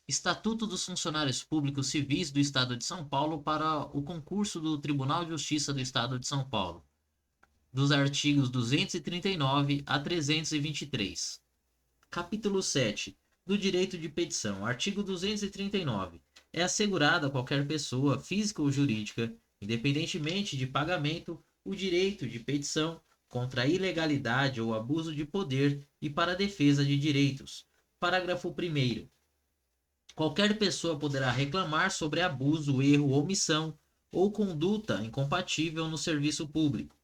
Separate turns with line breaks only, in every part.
Estatuto dos Funcionários Públicos Civis do Estado de São Paulo para o concurso do Tribunal de Justiça do Estado de São Paulo, dos artigos 239 a 323. Capítulo 7. Do direito de petição. Artigo 239. É assegurado a qualquer pessoa, física ou jurídica, independentemente de pagamento, o direito de petição contra a ilegalidade ou abuso de poder e para a defesa de direitos. Parágrafo 1º. Qualquer pessoa poderá reclamar sobre abuso, erro, omissão ou conduta incompatível no serviço público.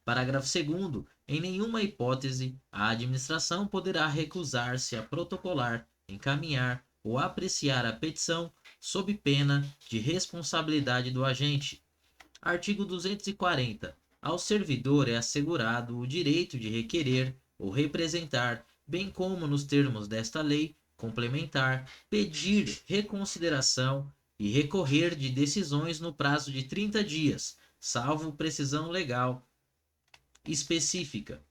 Parágrafo 2º. Em nenhuma hipótese, a administração poderá recusar-se a protocolar, encaminhar ou apreciar a petição sob pena de responsabilidade do agente. Artigo 240. Ao servidor é assegurado o direito de requerer ou representar, bem como nos termos desta lei complementar, pedir reconsideração e recorrer de decisões no prazo de 30 dias, salvo precisão legal específica.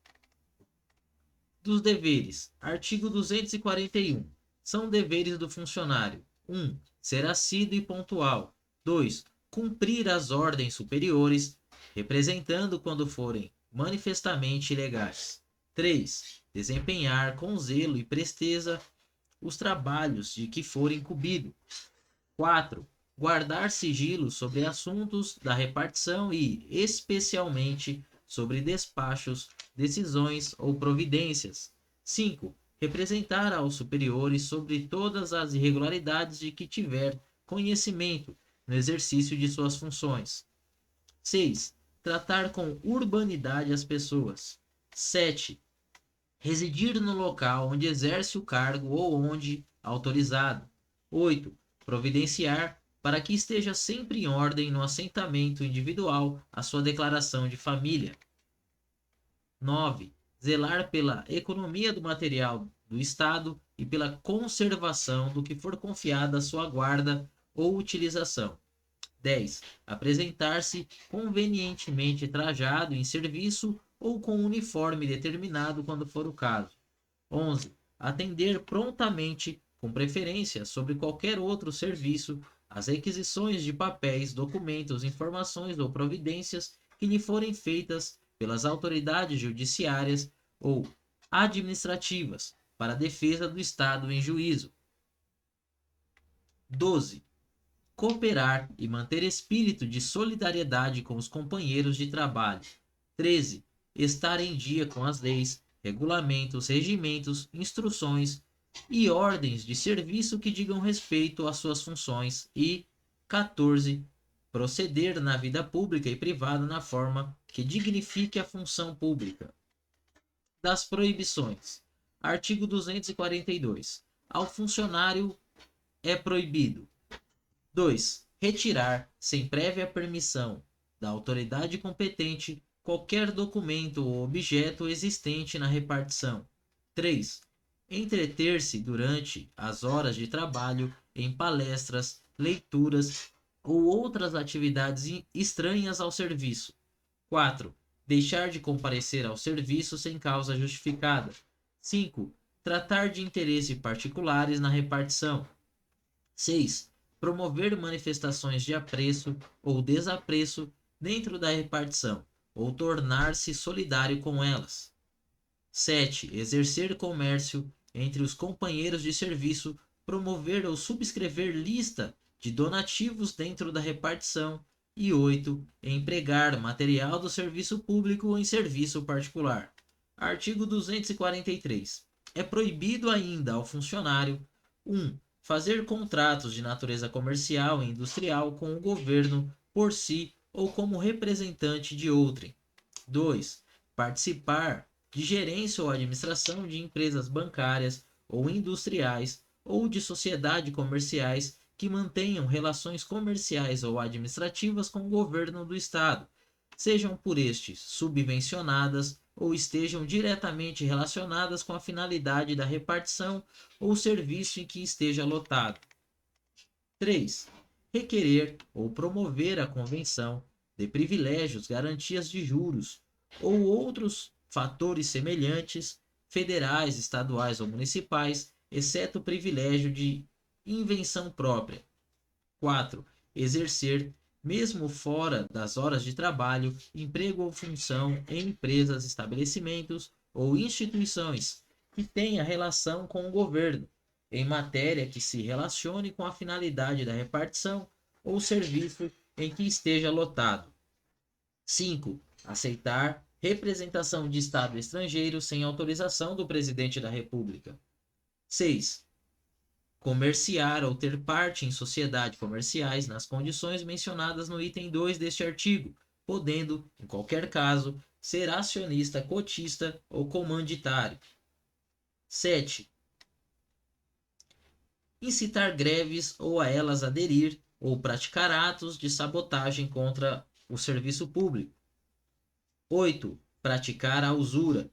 Dos deveres. Artigo 241. São deveres do funcionário: 1. Ser assíduo e pontual. 2. Cumprir as ordens superiores, representando quando forem manifestamente ilegais. 3. Desempenhar com zelo e presteza os trabalhos de que for incumbido. 4. Guardar sigilo sobre assuntos da repartição e, especialmente, sobre despachos, decisões ou providências. 5. Representar aos superiores sobre todas as irregularidades de que tiver conhecimento no exercício de suas funções. 6. Tratar com urbanidade as pessoas. 7. Residir no local onde exerce o cargo ou onde autorizado. 8. Providenciar para que esteja sempre em ordem no assentamento individual a sua declaração de família. 9. Zelar pela economia do material do Estado e pela conservação do que for confiado à sua guarda ou utilização. 10. Apresentar-se convenientemente trajado em serviço ou com uniforme determinado quando for o caso. 11. Atender prontamente, com preferência sobre qualquer outro serviço, as requisições de papéis, documentos, informações ou providências que lhe forem feitas pelas autoridades judiciárias ou administrativas para a defesa do Estado em juízo. 12. Cooperar e manter espírito de solidariedade com os companheiros de trabalho. 13. Estar em dia com as leis, regulamentos, regimentos, instruções e ordens de serviço que digam respeito às suas funções. E 14. Proceder na vida pública e privada na forma que dignifique a função pública. Das proibições. Artigo 242. Ao funcionário é proibido: 2. Retirar, sem prévia permissão da autoridade competente, qualquer documento ou objeto existente na repartição. 3. Entreter-se durante as horas de trabalho em palestras, leituras ou outras atividades estranhas ao serviço. 4. Deixar de comparecer ao serviço sem causa justificada. 5. Tratar de interesses particulares na repartição. 6. Promover manifestações de apreço ou desapreço dentro da repartição, ou tornar-se solidário com elas. 7. Exercer comércio entre os companheiros de serviço, promover ou subscrever lista de donativos dentro da repartição. E 8. Empregar material do serviço público ou em serviço particular. Artigo 243. É proibido ainda ao funcionário: 1. Fazer contratos de natureza comercial e industrial com o governo por si ou como representante de outrem. 2. Participar de gerência ou administração de empresas bancárias ou industriais ou de sociedades comerciais que mantenham relações comerciais ou administrativas com o governo do Estado, sejam por estes subvencionadas ou estejam diretamente relacionadas com a finalidade da repartição ou serviço em que esteja lotado. 3. Requerer ou promover a convenção de privilégios, garantias de juros ou outros fatores semelhantes, federais, estaduais ou municipais, exceto o privilégio de invenção própria. 4. Exercer, mesmo fora das horas de trabalho, emprego ou função em empresas, estabelecimentos ou instituições que tenha relação com o governo, em matéria que se relacione com a finalidade da repartição ou serviço em que esteja lotado. 5. Aceitar representação de Estado estrangeiro sem autorização do Presidente da República. 6. Comerciar ou ter parte em sociedades comerciais nas condições mencionadas no item 2 deste artigo, podendo, em qualquer caso, ser acionista, cotista ou comanditário. 7. Incitar greves ou a elas aderir, ou praticar atos de sabotagem contra o serviço público. 8. Praticar a usura.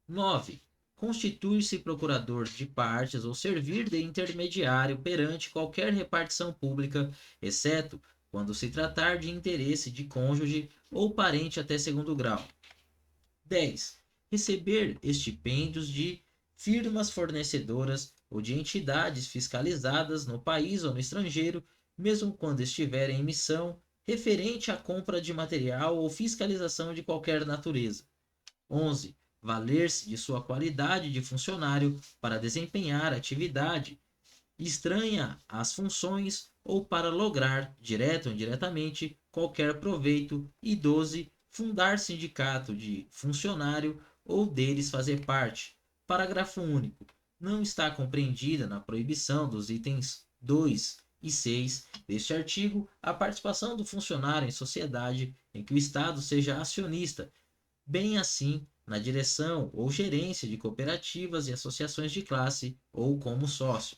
9. Constituir-se procurador de partes ou servir de intermediário perante qualquer repartição pública, exceto quando se tratar de interesse de cônjuge ou parente até segundo grau. 10. Receber estipêndios de firmas fornecedoras ou de entidades fiscalizadas no país ou no estrangeiro, mesmo quando estiver em missão referente à compra de material ou fiscalização de qualquer natureza. 11. Valer-se de sua qualidade de funcionário para desempenhar atividade estranha às funções ou para lograr, direto ou indiretamente, qualquer proveito. E 12. Fundar sindicato de funcionário ou deles fazer parte. Parágrafo único. Não está compreendida na proibição dos itens 2 e 6 deste artigo a participação do funcionário em sociedade em que o Estado seja acionista, bem assim na direção ou gerência de cooperativas e associações de classe ou como sócio.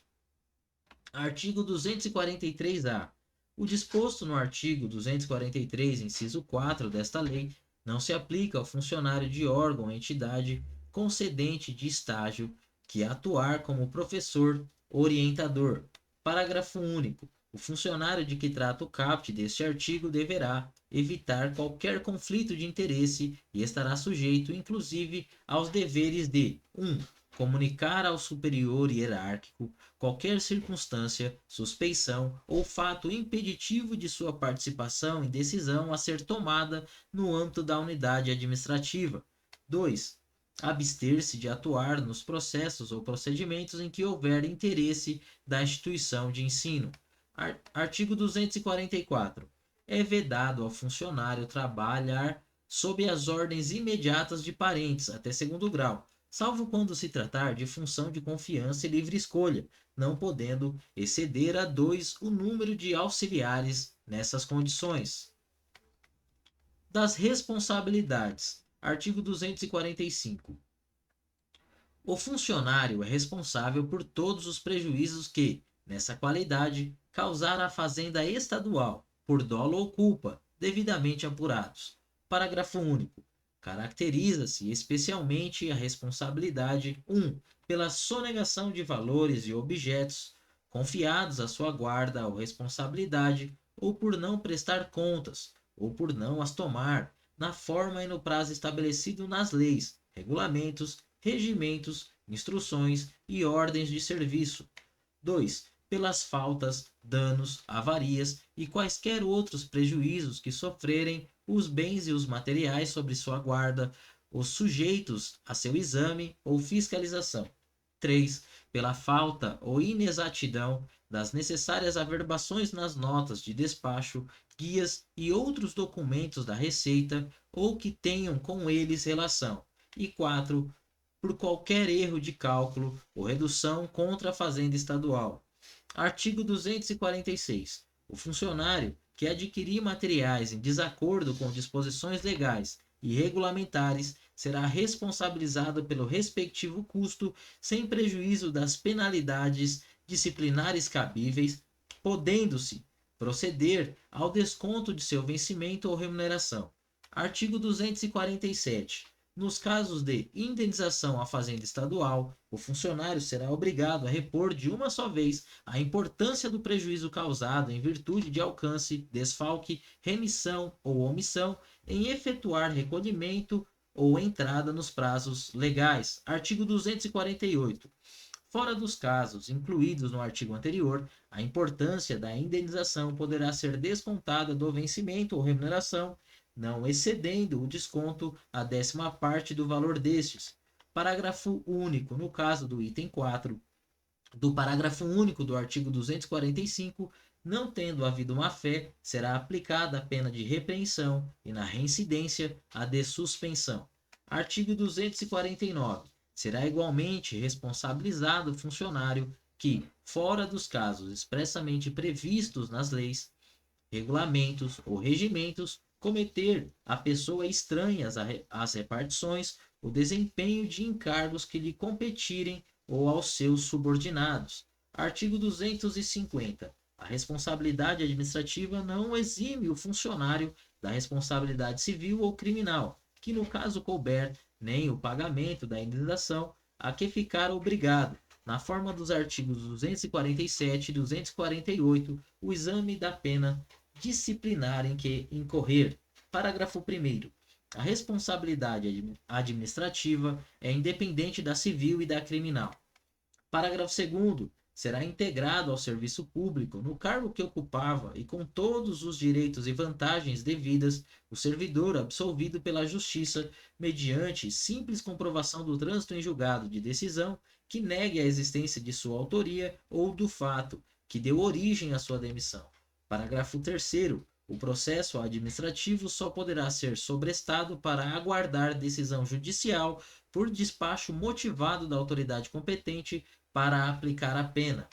Artigo 243-A. O disposto no artigo 243, inciso 4 desta lei, não se aplica ao funcionário de órgão ou entidade concedente de estágio que atuar como professor orientador. Parágrafo único. O funcionário de que trata o caput deste artigo deverá evitar qualquer conflito de interesse e estará sujeito, inclusive, aos deveres de 1. Comunicar ao superior hierárquico qualquer circunstância, suspeição ou fato impeditivo de sua participação em decisão a ser tomada no âmbito da unidade administrativa. 2. Abster-se de atuar nos processos ou procedimentos em que houver interesse da instituição de ensino. Artigo 244. É vedado ao funcionário trabalhar sob as ordens imediatas de parentes até segundo grau, salvo quando se tratar de função de confiança e livre escolha, não podendo exceder a 2 o número de auxiliares nessas condições. Das responsabilidades. Artigo 245. O funcionário é responsável por todos os prejuízos que, nessa qualidade, causar à fazenda estadual, por dolo ou culpa, devidamente apurados. Parágrafo único. Caracteriza-se especialmente a responsabilidade 1. Pela sonegação de valores e objetos confiados à sua guarda ou responsabilidade, ou por não prestar contas, ou por não as tomar, na forma e no prazo estabelecido nas leis, regulamentos, regimentos, instruções e ordens de serviço. 2. Pelas faltas, danos, avarias e quaisquer outros prejuízos que sofrerem os bens e os materiais sobre sua guarda, os sujeitos a seu exame ou fiscalização. 3. Pela falta ou inexatidão das necessárias averbações nas notas de despacho, guias e outros documentos da Receita ou que tenham com eles relação. E 4. Por qualquer erro de cálculo ou redução contra a Fazenda Estadual. Artigo 246. O funcionário que adquirir materiais em desacordo com disposições legais e regulamentares será responsabilizado pelo respectivo custo, sem prejuízo das penalidades disciplinares cabíveis, podendo-se proceder ao desconto de seu vencimento ou remuneração. Artigo 247. Nos casos de indenização à Fazenda Estadual, o funcionário será obrigado a repor de uma só vez a importância do prejuízo causado em virtude de alcance, desfalque, remissão ou omissão em efetuar recolhimento ou entrada nos prazos legais. Artigo 248. Fora dos casos incluídos no artigo anterior, a importância da indenização poderá ser descontada do vencimento ou remuneração, não excedendo o desconto a 10ª parte do valor destes. Parágrafo único. No caso do item 4 do parágrafo único do artigo 245, não tendo havido má-fé, será aplicada a pena de repreensão e, na reincidência, a de suspensão. Artigo 249. Será igualmente responsabilizado o funcionário que, fora dos casos expressamente previstos nas leis, regulamentos ou regimentos, cometer a pessoa estranhas às repartições o desempenho de encargos que lhe competirem ou aos seus subordinados. Artigo 250. A responsabilidade administrativa não exime o funcionário da responsabilidade civil ou criminal, que no caso couber, nem o pagamento da indenização a que ficar obrigado, na forma dos artigos 247 e 248, o exame da pena disciplinar em que incorrer. Parágrafo 1º. A responsabilidade administrativa é independente da civil e da criminal. Parágrafo 2º. Será integrado ao serviço público, no cargo que ocupava e com todos os direitos e vantagens devidas, o servidor absolvido pela Justiça, mediante simples comprovação do trânsito em julgado de decisão que negue a existência de sua autoria ou do fato que deu origem à sua demissão. Parágrafo 3º. O processo administrativo só poderá ser sobrestado para aguardar decisão judicial por despacho motivado da autoridade competente para aplicar a pena.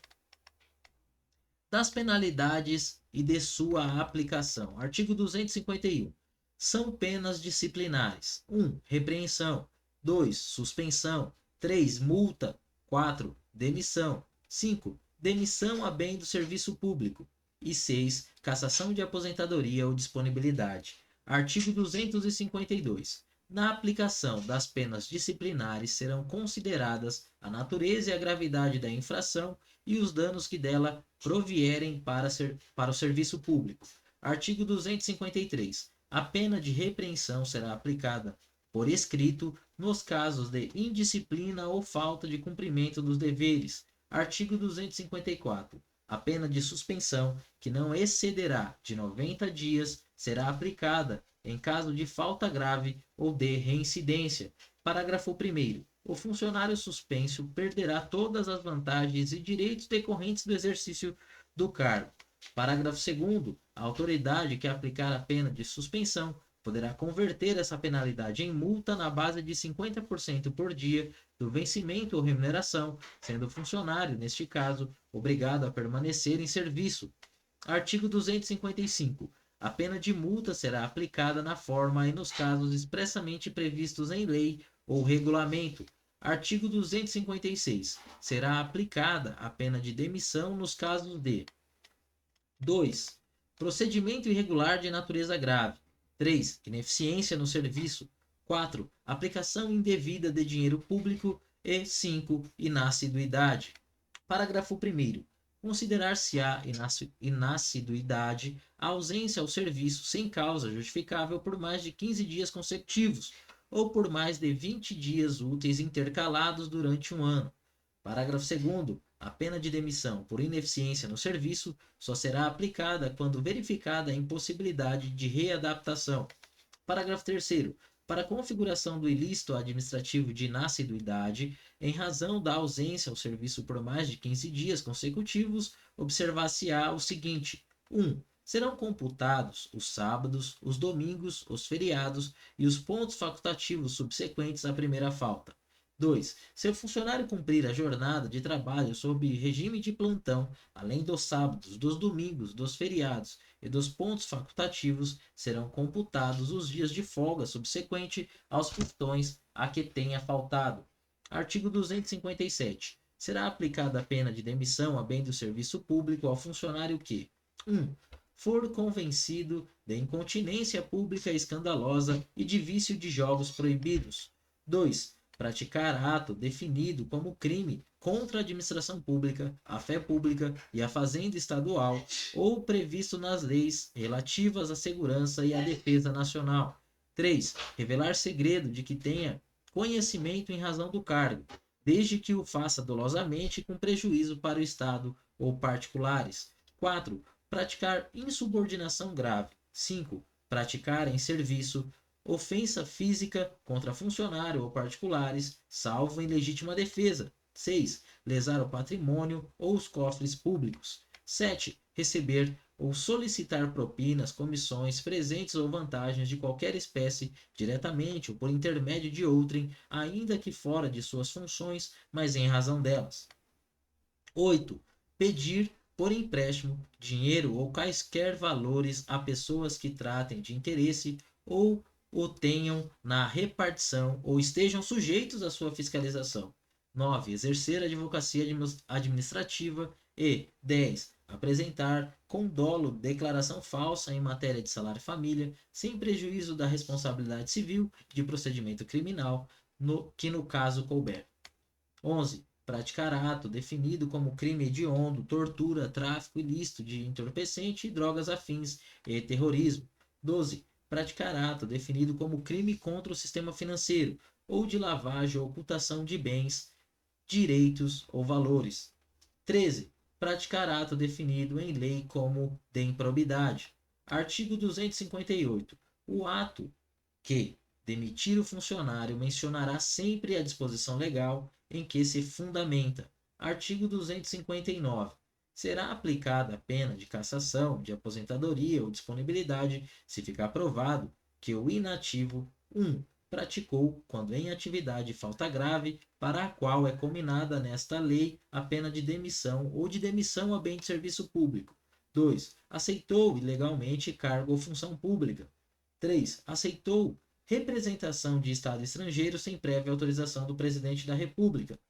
Das penalidades e de sua aplicação. Artigo 251. São penas disciplinares. 1. Repreensão. 2. Suspensão. 3. Multa. 4. Demissão. 5. Demissão a bem do serviço público. E 6. Cassação de aposentadoria ou disponibilidade. Artigo 252. Na aplicação das penas disciplinares serão consideradas a natureza e a gravidade da infração e os danos que dela provierem para o serviço público. Artigo 253. A pena de repreensão será aplicada por escrito nos casos de indisciplina ou falta de cumprimento dos deveres. Artigo 254. A pena de suspensão, que não excederá de 90 dias, será aplicada em caso de falta grave ou de reincidência. Parágrafo 1º. O funcionário suspenso perderá todas as vantagens e direitos decorrentes do exercício do cargo. Parágrafo 2º. A autoridade que aplicar a pena de suspensão poderá converter essa penalidade em multa na base de 50% por dia do vencimento ou remuneração, sendo o funcionário, neste caso, obrigado a permanecer em serviço. Artigo 255. A pena de multa será aplicada na forma e nos casos expressamente previstos em lei ou regulamento. Artigo 256. Será aplicada a pena de demissão nos casos de 2. Procedimento irregular de natureza grave. 3. Ineficiência no serviço. 4. Aplicação indevida de dinheiro público. E 5. Inassiduidade. Parágrafo 1º. Considerar-se-á inassiduidade a ausência ao serviço sem causa justificável por mais de 15 dias consecutivos ou por mais de 20 dias úteis intercalados durante um ano. Parágrafo 2º. A pena de demissão por ineficiência no serviço só será aplicada quando verificada a impossibilidade de readaptação. Parágrafo 3º. Para a configuração do ilícito administrativo de inassiduidade, em razão da ausência ao serviço por mais de 15 dias consecutivos, observar-se-á o seguinte: 1. Serão computados os sábados, os domingos, os feriados e os pontos facultativos subsequentes à primeira falta. 2. Se o funcionário cumprir a jornada de trabalho sob regime de plantão, além dos sábados, dos domingos, dos feriados e dos pontos facultativos, serão computados os dias de folga subsequente aos plantões a que tenha faltado. Artigo 257. Será aplicada a pena de demissão a bem do serviço público ao funcionário que 1. For convencido de incontinência pública escandalosa e de vício de jogos proibidos. 2. Praticar ato definido como crime contra a administração pública, a fé pública e a fazenda estadual, ou previsto nas leis relativas à segurança e à defesa nacional. 3. Revelar segredo de que tenha conhecimento em razão do cargo. desde que o faça dolosamente com prejuízo para o Estado ou particulares. 4. Praticar insubordinação grave. 5. Praticar em serviço ofensa física contra funcionário ou particulares, salvo em legítima defesa. 6. Lesar o patrimônio ou os cofres públicos. 7. Receber ou solicitar propinas, comissões, presentes ou vantagens de qualquer espécie, diretamente ou por intermédio de outrem, ainda que fora de suas funções, mas em razão delas. 8. Pedir por empréstimo, dinheiro ou quaisquer valores a pessoas que tratem de interesse ou o tenham na repartição ou estejam sujeitos à sua fiscalização. 9. Exercer a advocacia administrativa. E 10. Apresentar com dolo declaração falsa em matéria de salário e família, sem prejuízo da responsabilidade civil e de procedimento criminal, que no caso couber. 11. Praticar ato definido como crime hediondo, tortura, tráfico ilícito de entorpecente e drogas afins e terrorismo. 12. Praticar ato definido como crime contra o sistema financeiro ou de lavagem ou ocultação de bens, direitos ou valores. 13. Praticar ato definido em lei como de improbidade. Artigo 258. O ato que demitir o funcionário mencionará sempre a disposição legal em que se fundamenta. Artigo 259. Será aplicada a pena de cassação, de aposentadoria ou disponibilidade, se ficar provado que o inativo 1. Praticou, quando em atividade, falta grave, para a qual é combinada nesta lei a pena de demissão ou de demissão a bem de serviço público. 2. Aceitou ilegalmente cargo ou função pública. 3. Aceitou representação de Estado estrangeiro sem prévia autorização do Presidente da República.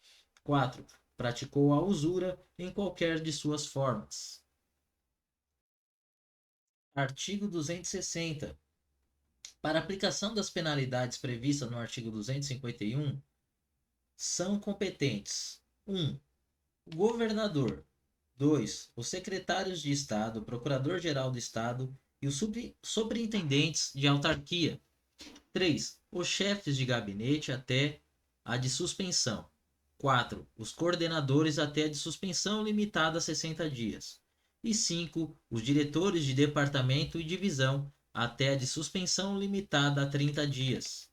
4. Praticou a usura em qualquer de suas formas. Artigo 260. Para aplicação das penalidades previstas no artigo 251, são competentes: 1. O governador. 2. Os secretários de Estado, o Procurador-Geral do Estado e os superintendentes de autarquia. 3. Os chefes de gabinete até a de suspensão. 4. Os coordenadores até a de suspensão limitada a 60 dias. E 5. Os diretores de departamento e divisão até a de suspensão limitada a 30 dias.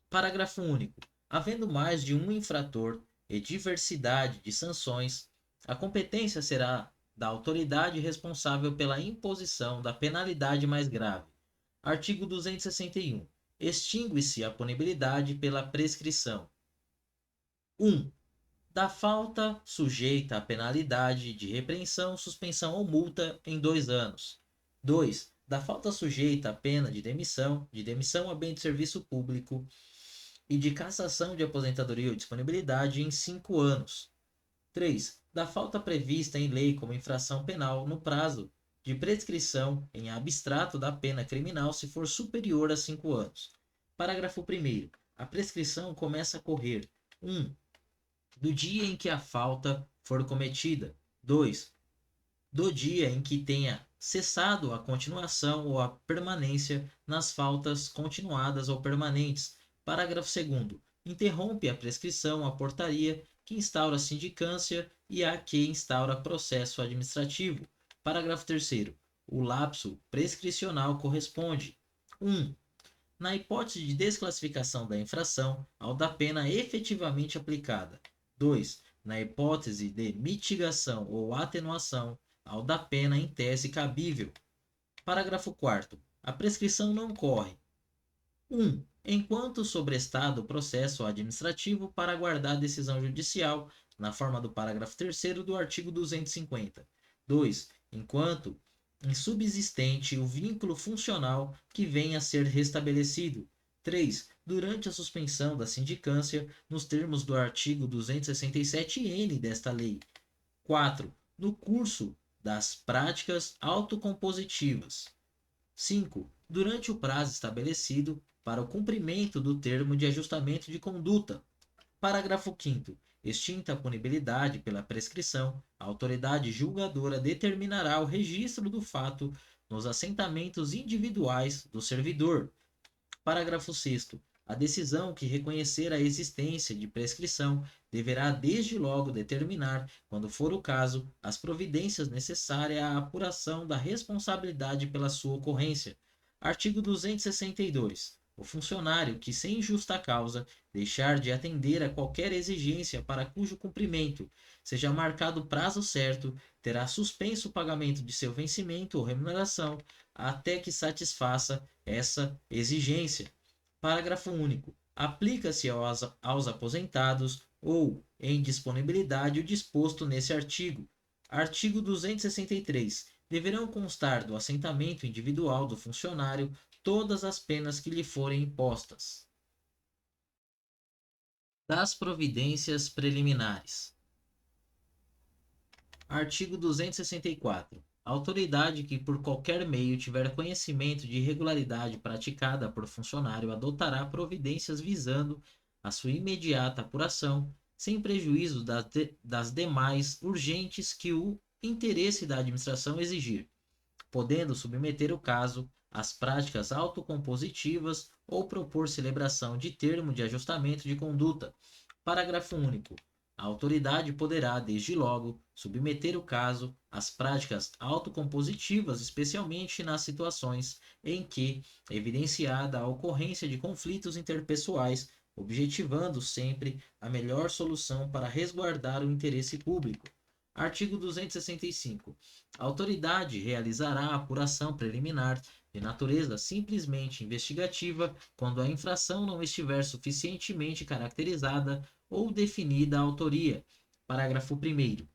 Parágrafo único. Havendo mais de um infrator e diversidade de sanções, a competência será da autoridade responsável pela imposição da penalidade mais grave. Artigo 261. Extingue-se a punibilidade pela prescrição. 1. Da falta sujeita à penalidade de repreensão, suspensão ou multa em 2 anos. 2. Da falta sujeita à pena de demissão a bem de serviço público e de cassação de aposentadoria ou disponibilidade em 5 anos. 3. Da falta prevista em lei como infração penal no prazo de prescrição em abstrato da pena criminal se for superior a 5 anos. Parágrafo 1º. A prescrição começa a correr: 1. Do dia em que a falta for cometida. 2. Do dia em que tenha cessado a continuação ou a permanência nas faltas continuadas ou permanentes. Parágrafo 2º. Interrompe a prescrição a portaria que instaura a sindicância e a que instaura processo administrativo. Parágrafo 3º. O lapso prescricional corresponde: 1. Na hipótese de desclassificação da infração, ao da pena efetivamente aplicada. 2. Na hipótese de mitigação ou atenuação, ao da pena em tese cabível. Parágrafo 4º. A prescrição não corre: 1. Enquanto sobrestado o processo administrativo para aguardar a decisão judicial, na forma do parágrafo 3º do artigo 250. 2. Enquanto insubsistente o vínculo funcional que venha a ser restabelecido. 3. Durante a suspensão da sindicância, nos termos do artigo 267-N desta lei. 4. No curso das práticas autocompositivas. 5. Durante o prazo estabelecido para o cumprimento do termo de ajustamento de conduta. Parágrafo 5º. Extinta a punibilidade pela prescrição, a autoridade julgadora determinará o registro do fato nos assentamentos individuais do servidor. Parágrafo 6º. A decisão que reconhecer a existência de prescrição deverá desde logo determinar, quando for o caso, as providências necessárias à apuração da responsabilidade pela sua ocorrência. Artigo 262. O funcionário que, sem justa causa, deixar de atender a qualquer exigência para cujo cumprimento seja marcado prazo certo, terá suspenso o pagamento de seu vencimento ou remuneração até que satisfaça essa exigência. Parágrafo único. Aplica-se aos aposentados ou em disponibilidade o disposto nesse artigo. Artigo 263. Deverão constar do assentamento individual do funcionário todas as penas que lhe forem impostas. Das providências preliminares. Artigo 264. A autoridade que por qualquer meio tiver conhecimento de irregularidade praticada por funcionário adotará providências visando a sua imediata apuração, sem prejuízo das demais urgentes que o interesse da administração exigir, podendo submeter o caso às práticas autocompositivas ou propor celebração de termo de ajustamento de conduta. Parágrafo único. A autoridade poderá, desde logo, submeter o caso às práticas autocompositivas, especialmente nas situações em que evidenciada a ocorrência de conflitos interpessoais, objetivando sempre a melhor solução para resguardar o interesse público. Artigo 265. A autoridade realizará a apuração preliminar de natureza simplesmente investigativa quando a infração não estiver suficientemente caracterizada ou definida a autoria. Parágrafo 1º.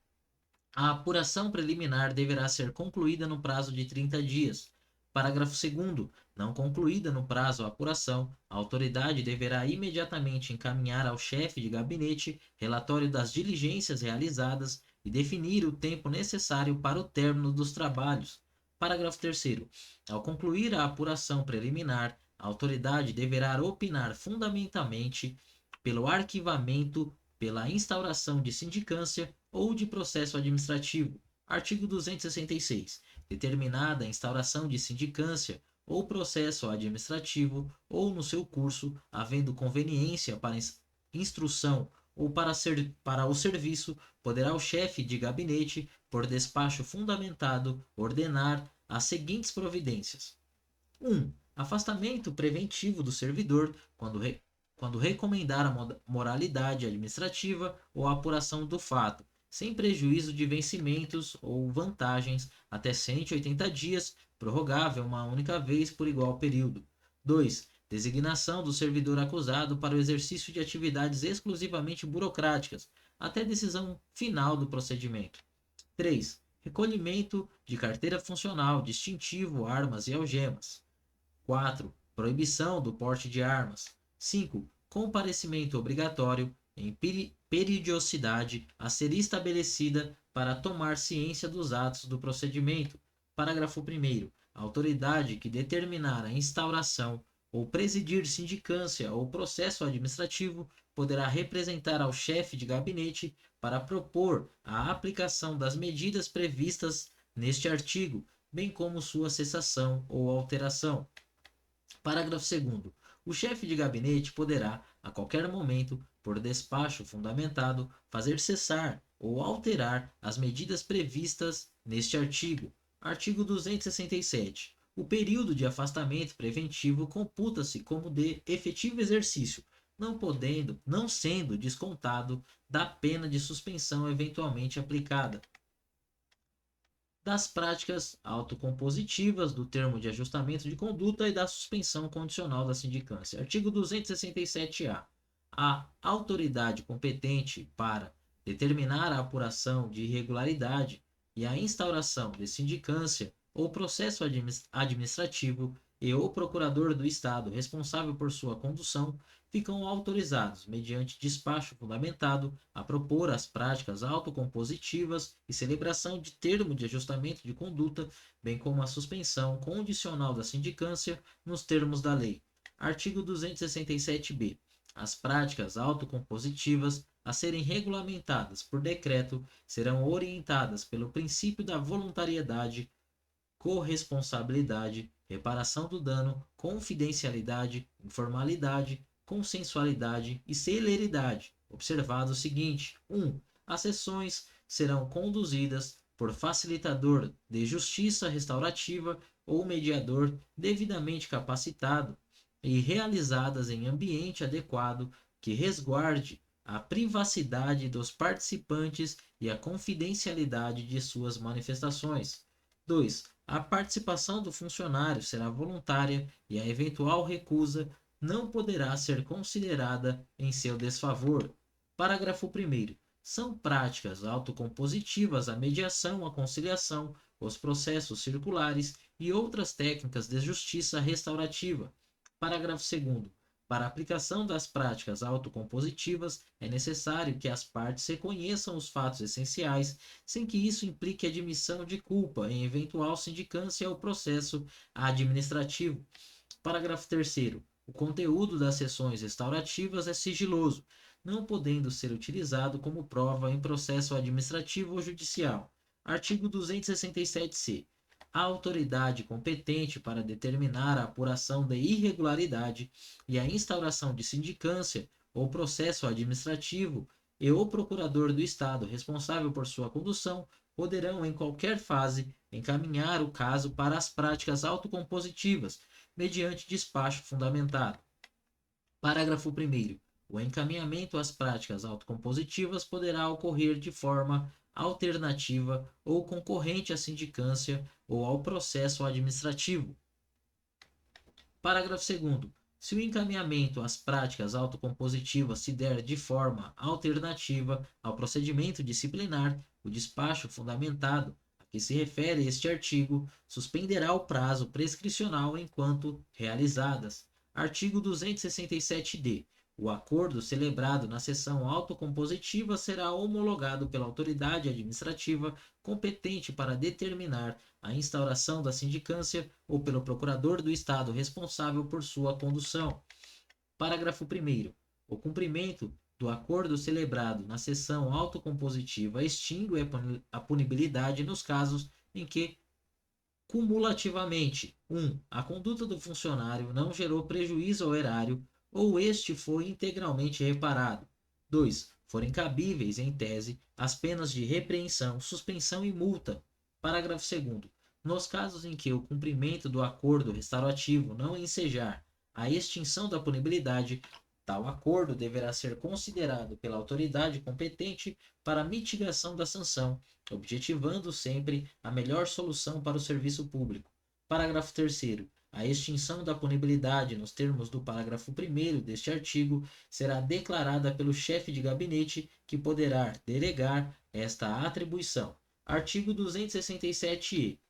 A apuração preliminar deverá ser concluída no prazo de 30 dias. Parágrafo 2º. Não concluída no prazo a apuração, a autoridade deverá imediatamente encaminhar ao chefe de gabinete relatório das diligências realizadas e definir o tempo necessário para o término dos trabalhos. Parágrafo 3º. Ao concluir a apuração preliminar, a autoridade deverá opinar fundamentalmente pelo arquivamento, pela instauração de sindicância ou de processo administrativo. Artigo 266. Determinada a instauração de sindicância ou processo administrativo, ou no seu curso, havendo conveniência para instrução ou para o serviço, poderá o chefe de gabinete, por despacho fundamentado, ordenar as seguintes providências: 1. Afastamento preventivo do servidor quando recomendar a moralidade administrativa ou a apuração do fato, sem prejuízo de vencimentos ou vantagens, até 180 dias, prorrogável uma única vez por igual período. 2. Designação do servidor acusado para o exercício de atividades exclusivamente burocráticas, até decisão final do procedimento. 3. Recolhimento de carteira funcional, distintivo, armas e algemas. 4. Proibição do porte de armas. 5. Comparecimento obrigatório em periodicidade a ser estabelecida para tomar ciência dos atos do procedimento. Parágrafo 1º. A autoridade que determinar a instauração ou presidir sindicância ou processo administrativo poderá representar ao chefe de gabinete para propor a aplicação das medidas previstas neste artigo, bem como sua cessação ou alteração. Parágrafo 2º. O chefe de gabinete poderá, a qualquer momento, por despacho fundamentado, fazer cessar ou alterar as medidas previstas neste artigo. Artigo 267. O período de afastamento preventivo computa-se como de efetivo exercício, não sendo descontado da pena de suspensão eventualmente aplicada. Das práticas autocompositivas, do termo de ajustamento de conduta e da suspensão condicional da sindicância. Artigo 267-A. A autoridade competente para determinar a apuração de irregularidade e a instauração de sindicância ou processo administrativo e o procurador do Estado responsável por sua condução ficam autorizados, mediante despacho fundamentado, a propor as práticas autocompositivas e celebração de termo de ajustamento de conduta, bem como a suspensão condicional da sindicância nos termos da lei. Artigo 267-B. As práticas autocompositivas a serem regulamentadas por decreto serão orientadas pelo princípio da voluntariedade, corresponsabilidade, reparação do dano, confidencialidade, informalidade, consensualidade e celeridade, observado o seguinte: 1. As sessões serão conduzidas por facilitador de justiça restaurativa ou mediador devidamente capacitado e realizadas em ambiente adequado que resguarde a privacidade dos participantes e a confidencialidade de suas manifestações. 2. A participação do funcionário será voluntária e a eventual recusa não poderá ser considerada em seu desfavor. Parágrafo 1º. São práticas autocompositivas a mediação, a conciliação, os processos circulares e outras técnicas de justiça restaurativa. Parágrafo 2º. Para a aplicação das práticas autocompositivas, é necessário que as partes reconheçam os fatos essenciais, sem que isso implique admissão de culpa em eventual sindicância ou processo administrativo. Parágrafo 3º. O conteúdo das sessões restaurativas é sigiloso, não podendo ser utilizado como prova em processo administrativo ou judicial. Artigo 267-C. A autoridade competente para determinar a apuração de irregularidade e a instauração de sindicância ou processo administrativo e o procurador do Estado responsável por sua condução poderão, em qualquer fase, encaminhar o caso para as práticas autocompositivas, mediante despacho fundamentado. Parágrafo 1º. O encaminhamento às práticas autocompositivas poderá ocorrer de forma alternativa ou concorrente à sindicância ou ao processo administrativo. Parágrafo 2º. Se o encaminhamento às práticas autocompositivas se der de forma alternativa ao procedimento disciplinar, o despacho fundamentado a que se refere este artigo suspenderá o prazo prescricional enquanto realizadas. Artigo 267-D. O acordo celebrado na sessão autocompositiva será homologado pela autoridade administrativa competente para determinar a instauração da sindicância ou pelo procurador do Estado responsável por sua condução. Parágrafo 1º. O cumprimento do acordo celebrado na sessão autocompositiva extingue a punibilidade nos casos em que, cumulativamente, 1. A conduta do funcionário não gerou prejuízo ao erário ou este foi integralmente reparado. 2. Forem cabíveis, em tese, as penas de repreensão, suspensão e multa. Parágrafo 2º. Nos casos em que o cumprimento do acordo restaurativo não ensejar a extinção da punibilidade, tal acordo deverá ser considerado pela autoridade competente para a mitigação da sanção, objetivando sempre a melhor solução para o serviço público. Parágrafo 3º. A extinção da punibilidade nos termos do parágrafo 1º deste artigo será declarada pelo chefe de gabinete, que poderá delegar esta atribuição. Artigo 267-E.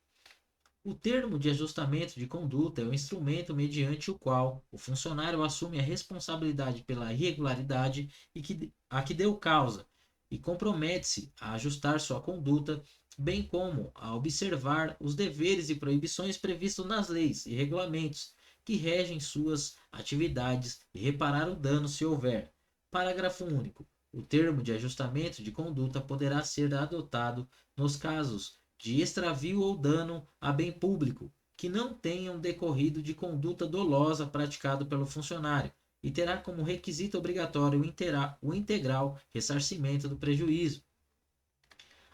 O termo de ajustamento de conduta é o instrumento mediante o qual o funcionário assume a responsabilidade pela irregularidade a que deu causa e compromete-se a ajustar sua conduta, bem como a observar os deveres e proibições previstos nas leis e regulamentos que regem suas atividades e reparar o dano se houver. Parágrafo único. O termo de ajustamento de conduta poderá ser adotado nos casos de extravio ou dano a bem público que não tenham decorrido de conduta dolosa praticada pelo funcionário e terá como requisito obrigatório o integral ressarcimento do prejuízo.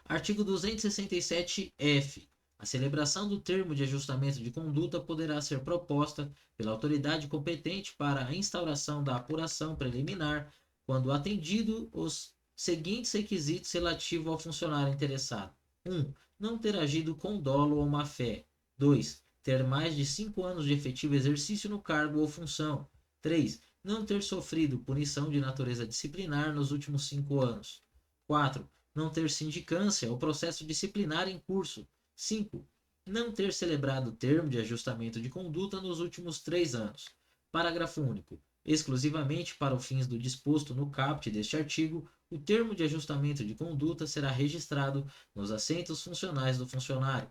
Artigo 267-F. A celebração do termo de ajustamento de conduta poderá ser proposta pela autoridade competente para a instauração da apuração preliminar, quando atendido os seguintes requisitos relativos ao funcionário interessado: 1. Não ter agido com dolo ou má-fé. 2. Ter mais de 5 anos de efetivo exercício no cargo ou função. 3. Não ter sofrido punição de natureza disciplinar nos últimos 5 anos. 4. Não ter sindicância ou processo disciplinar em curso. 5. Não ter celebrado termo de ajustamento de conduta nos últimos 3 anos. Parágrafo único. Exclusivamente para os fins do disposto no caput deste artigo, o termo de ajustamento de conduta será registrado nos assentos funcionais do funcionário.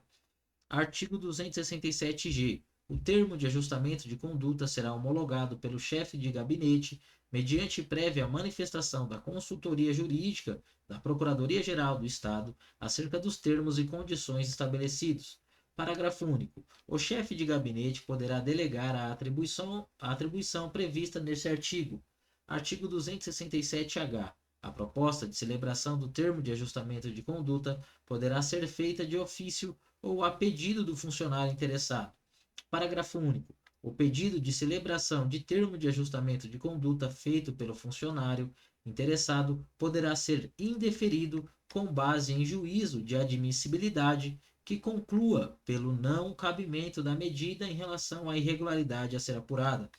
Artigo 267-G. O termo de ajustamento de conduta será homologado pelo chefe de gabinete, mediante prévia manifestação da consultoria jurídica da Procuradoria-Geral do Estado acerca dos termos e condições estabelecidos. Parágrafo único. O chefe de gabinete poderá delegar a atribuição prevista neste artigo. Artigo 267-H. A proposta de celebração do termo de ajustamento de conduta poderá ser feita de ofício ou a pedido do funcionário interessado. Parágrafo único. O pedido de celebração de termo de ajustamento de conduta feito pelo funcionário interessado poderá ser indeferido com base em juízo de admissibilidade que conclua pelo não cabimento da medida em relação à irregularidade a ser apurada.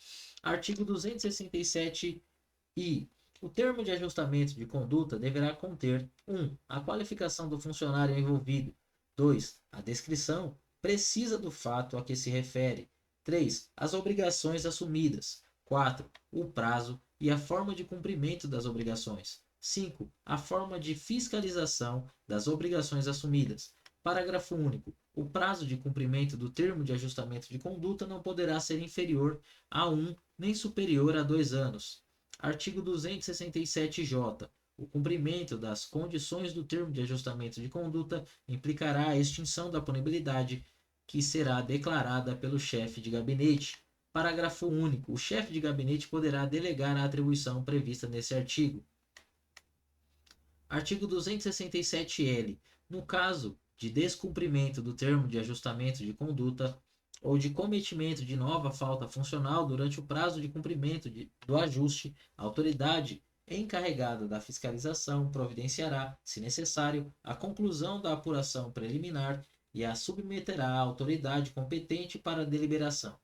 Artigo 267-I. O termo de ajustamento de conduta deverá conter 1. A qualificação do funcionário envolvido. 2. A descrição precisa do fato a que se refere. 3. As obrigações assumidas. 4. O prazo e a forma de cumprimento das obrigações. 5. A forma de fiscalização das obrigações assumidas. Parágrafo único. O prazo de cumprimento do termo de ajustamento de conduta não poderá ser inferior a 1 nem superior a 2 anos. Artigo 267-J. O cumprimento das condições do termo de ajustamento de conduta implicará a extinção da punibilidade, que será declarada pelo chefe de gabinete. Parágrafo único. O chefe de gabinete poderá delegar a atribuição prevista nesse artigo. Artigo 267-L. No caso de descumprimento do termo de ajustamento de conduta ou de cometimento de nova falta funcional durante o prazo de cumprimento do ajuste, a autoridade encarregada da fiscalização providenciará, se necessário, a conclusão da apuração preliminar e a submeterá à autoridade competente para deliberação.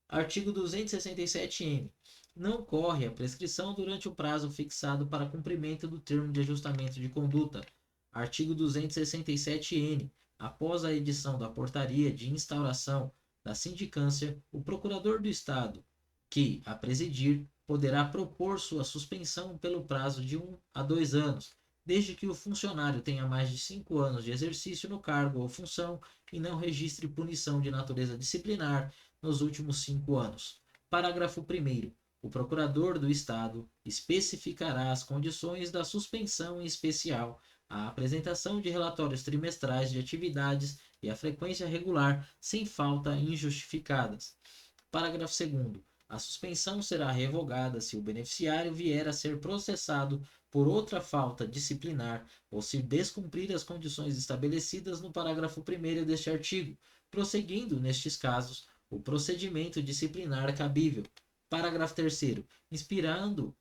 Artigo 267-N. Não corre a prescrição durante o prazo fixado para cumprimento do termo de ajustamento de conduta. Artigo 267-N. Após a edição da portaria de instauração da sindicância, o procurador do Estado, que a presidir, poderá propor sua suspensão pelo prazo de 1 a 2 anos, desde que o funcionário tenha mais de 5 anos de exercício no cargo ou função e não registre punição de natureza disciplinar nos últimos 5 anos. Parágrafo 1º. O procurador do Estado especificará as condições da suspensão, em especial a apresentação de relatórios trimestrais de atividades e a frequência regular, sem falta injustificadas. Parágrafo 2º. A suspensão será revogada se o beneficiário vier a ser processado por outra falta disciplinar ou se descumprir as condições estabelecidas no parágrafo 1º deste artigo, prosseguindo, nestes casos, o procedimento disciplinar cabível. Parágrafo 3º.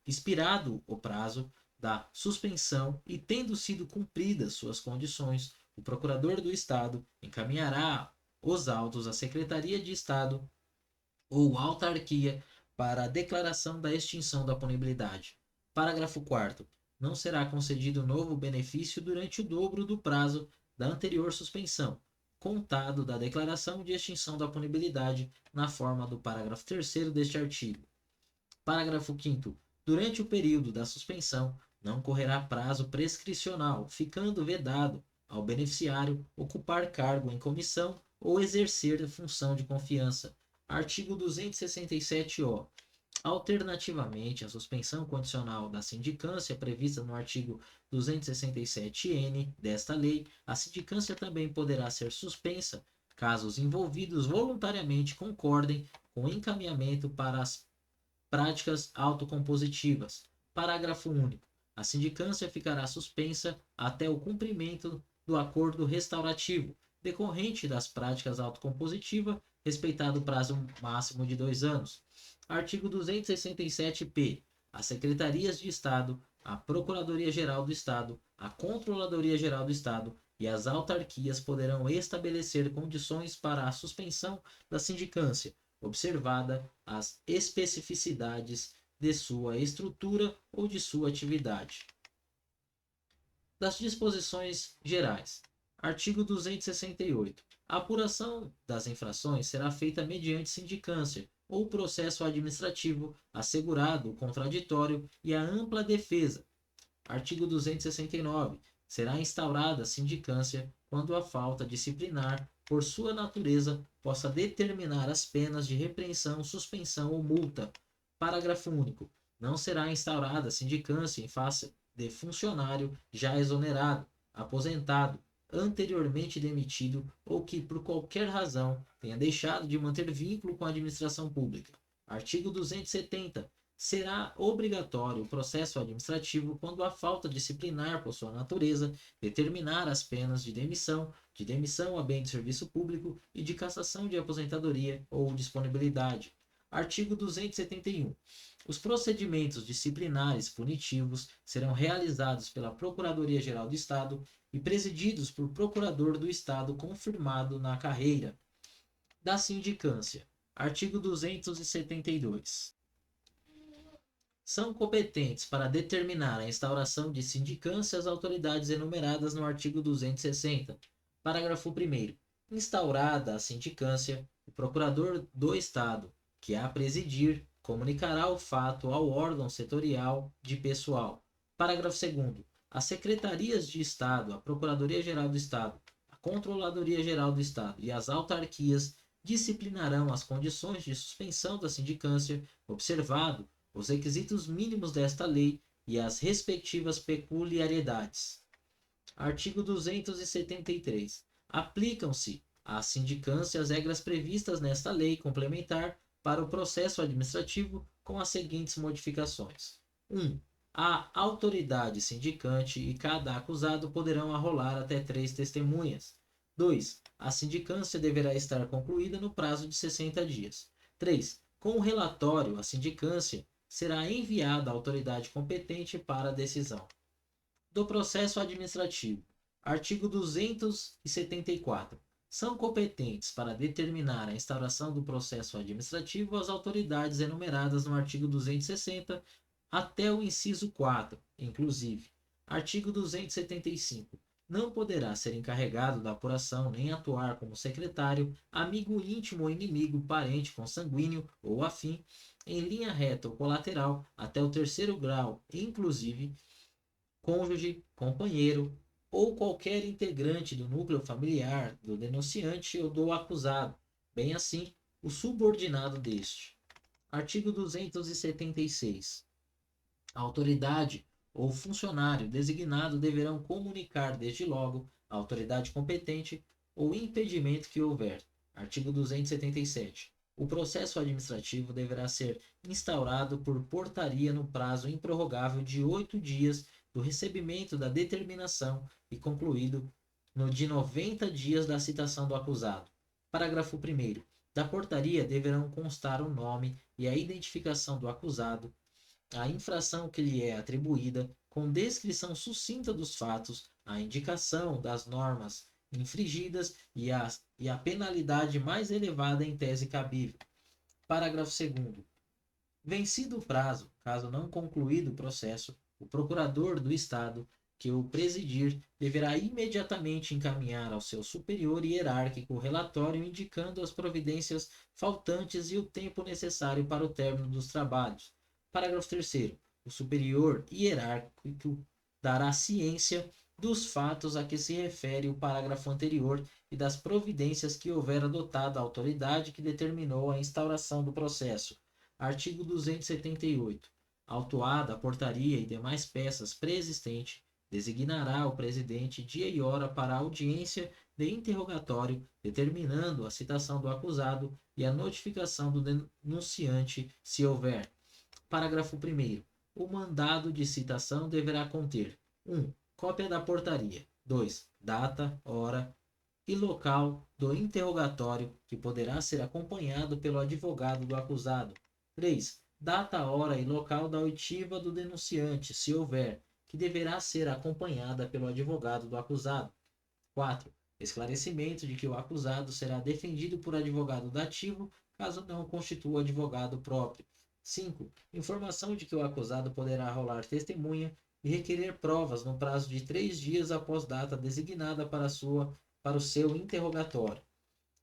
Expirado o prazo da suspensão e tendo sido cumpridas suas condições, o procurador do Estado encaminhará os autos à Secretaria de Estado ou autarquia para a declaração da extinção da punibilidade. Parágrafo 4º. Não será concedido novo benefício durante o dobro do prazo da anterior suspensão, contado da declaração de extinção da punibilidade na forma do parágrafo 3º deste artigo. Parágrafo 5º. Durante o período da suspensão, não correrá prazo prescricional, ficando vedado ao beneficiário ocupar cargo em comissão ou exercer função de confiança. Artigo 267-O. Alternativamente, a suspensão condicional da sindicância prevista no artigo 267-N desta lei, a sindicância também poderá ser suspensa caso os envolvidos voluntariamente concordem com o encaminhamento para as práticas autocompositivas. Parágrafo único. A sindicância ficará suspensa até o cumprimento do acordo restaurativo, decorrente das práticas autocompositivas, respeitado o prazo máximo de 2 anos. Artigo 267-P. As Secretarias de Estado, a Procuradoria-Geral do Estado, a Controladoria-Geral do Estado e as autarquias poderão estabelecer condições para a suspensão da sindicância, observada as especificidades de sua estrutura ou de sua atividade. Das disposições gerais. Artigo 268. A apuração das infrações será feita mediante sindicância ou processo administrativo, assegurado o contraditório e a ampla defesa. Artigo 269. Será instaurada sindicância quando a falta disciplinar, por sua natureza, possa determinar as penas de repreensão, suspensão ou multa. Parágrafo único. Não será instaurada sindicância em face de funcionário já exonerado, aposentado, anteriormente demitido ou que, por qualquer razão, tenha deixado de manter vínculo com a administração pública. Artigo 270. Será obrigatório o processo administrativo quando a falta disciplinar, por sua natureza, determinar as penas de demissão a bem de serviço público e de cassação de aposentadoria ou disponibilidade. Artigo 271. Os procedimentos disciplinares punitivos serão realizados pela Procuradoria-Geral do Estado e presididos por procurador do Estado confirmado na carreira. Da sindicância. Artigo 272. São competentes para determinar a instauração de sindicância as autoridades enumeradas no artigo 260. Parágrafo 1º. Instaurada a sindicância, o procurador do Estado, que a presidir, comunicará o fato ao órgão setorial de pessoal. Parágrafo 2º. As secretarias de Estado, a Procuradoria-Geral do Estado, a Controladoria-Geral do Estado e as autarquias disciplinarão as condições de suspensão da sindicância, observado os requisitos mínimos desta lei e as respectivas peculiaridades. Artigo 273. Aplicam-se à sindicância as regras previstas nesta lei complementar para o processo administrativo com as seguintes modificações. 1. A autoridade sindicante e cada acusado poderão arrolar até 3 testemunhas. 2. A sindicância deverá estar concluída no prazo de 60 dias. 3. Com o relatório, a sindicância será enviada à autoridade competente para a decisão. Do processo administrativo. Artigo 274. São competentes para determinar a instauração do processo administrativo as autoridades enumeradas no artigo 260 até o inciso 4, inclusive. Artigo 275. Não poderá ser encarregado da apuração nem atuar como secretário, amigo íntimo ou inimigo, parente consanguíneo ou afim, em linha reta ou colateral, até o 3º grau, inclusive cônjuge, companheiro ou qualquer integrante do núcleo familiar do denunciante ou do acusado, bem assim o subordinado deste. Artigo 276. A autoridade ou funcionário designado deverão comunicar desde logo à autoridade competente o impedimento que houver. Artigo 277. O processo administrativo deverá ser instaurado por portaria no prazo improrrogável de 8 dias do recebimento da determinação e concluído no de 90 dias da citação do acusado. Parágrafo 1º. Da portaria deverão constar o nome e a identificação do acusado, a infração que lhe é atribuída, com descrição sucinta dos fatos, a indicação das normas infringidas e a penalidade mais elevada em tese cabível. Parágrafo 2º. Vencido o prazo, caso não concluído o processo, o procurador do Estado que o presidir deverá imediatamente encaminhar ao seu superior hierárquico o relatório indicando as providências faltantes e o tempo necessário para o término dos trabalhos. Parágrafo 3º. O superior hierárquico dará ciência dos fatos a que se refere o parágrafo anterior e das providências que houver adotado a autoridade que determinou a instauração do processo. Artigo 278. Autuada a portaria e demais peças preexistente, designará o presidente dia e hora para a audiência de interrogatório, determinando a citação do acusado e a notificação do denunciante, se houver. Parágrafo 1º. O mandado de citação deverá conter 1. Cópia da portaria. 2. Data, hora e local do interrogatório, que poderá ser acompanhado pelo advogado do acusado. 3. Data, hora e local da oitiva do denunciante, se houver, que deverá ser acompanhada pelo advogado do acusado. 4. Esclarecimento de que o acusado será defendido por advogado dativo, caso não constitua advogado próprio. 5. Informação de que o acusado poderá rolar testemunha e requerer provas no prazo de 3 dias após data designada para o seu interrogatório.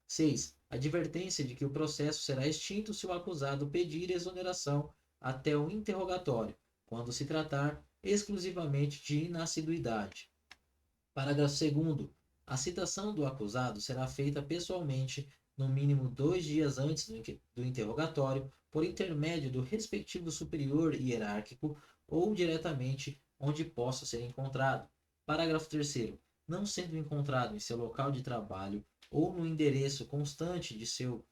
6. Advertência de que o processo será extinto se o acusado pedir exoneração até o interrogatório, quando se tratar exclusivamente de inassiduidade. Parágrafo 2º. A citação do acusado será feita pessoalmente, no mínimo 2 dias antes do interrogatório, por intermédio do respectivo superior hierárquico ou diretamente onde possa ser encontrado. Parágrafo 3º. Não sendo encontrado em seu local de trabalho ou no endereço constante de seu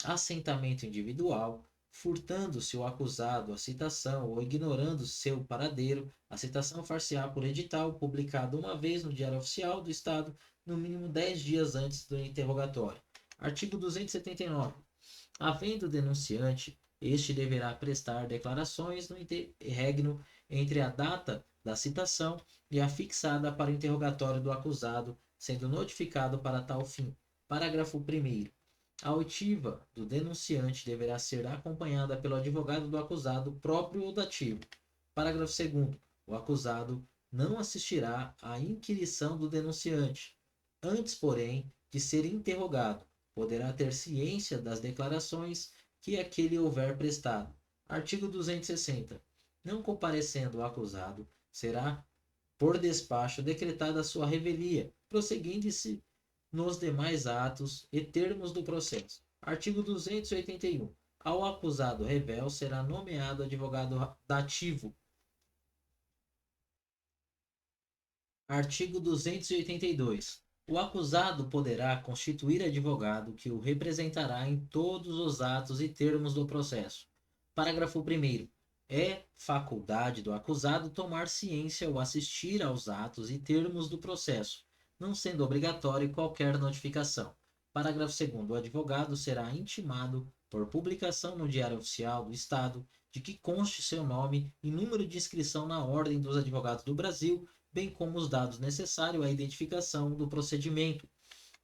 assentamento individual, Furtando-se o acusado à citação ou ignorando seu paradeiro, a citação far-se-á por edital publicado uma vez no Diário Oficial do Estado, no mínimo 10 dias antes do interrogatório. Artigo 279. Havendo denunciante, este deverá prestar declarações no interregno entre a data da citação e a fixada para o interrogatório do acusado, sendo notificado para tal fim. Parágrafo 1º. A oitiva do denunciante deverá ser acompanhada pelo advogado do acusado próprio ou dativo. Parágrafo 2º. O acusado não assistirá à inquirição do denunciante. Antes, porém, de ser interrogado, poderá ter ciência das declarações que aquele houver prestado. Artigo 260. Não comparecendo o acusado, será, por despacho, decretada a sua revelia, prosseguindo-se nos demais atos e termos do processo. Artigo 281. Ao acusado revel será nomeado advogado dativo. Artigo 282. O acusado poderá constituir advogado que o representará em todos os atos e termos do processo. Parágrafo 1º. É faculdade do acusado tomar ciência ou assistir aos atos e termos do processo, não sendo obrigatório qualquer notificação. Parágrafo 2º. O advogado será intimado, por publicação no Diário Oficial do Estado, de que conste seu nome e número de inscrição na Ordem dos Advogados do Brasil, bem como os dados necessários à identificação do procedimento.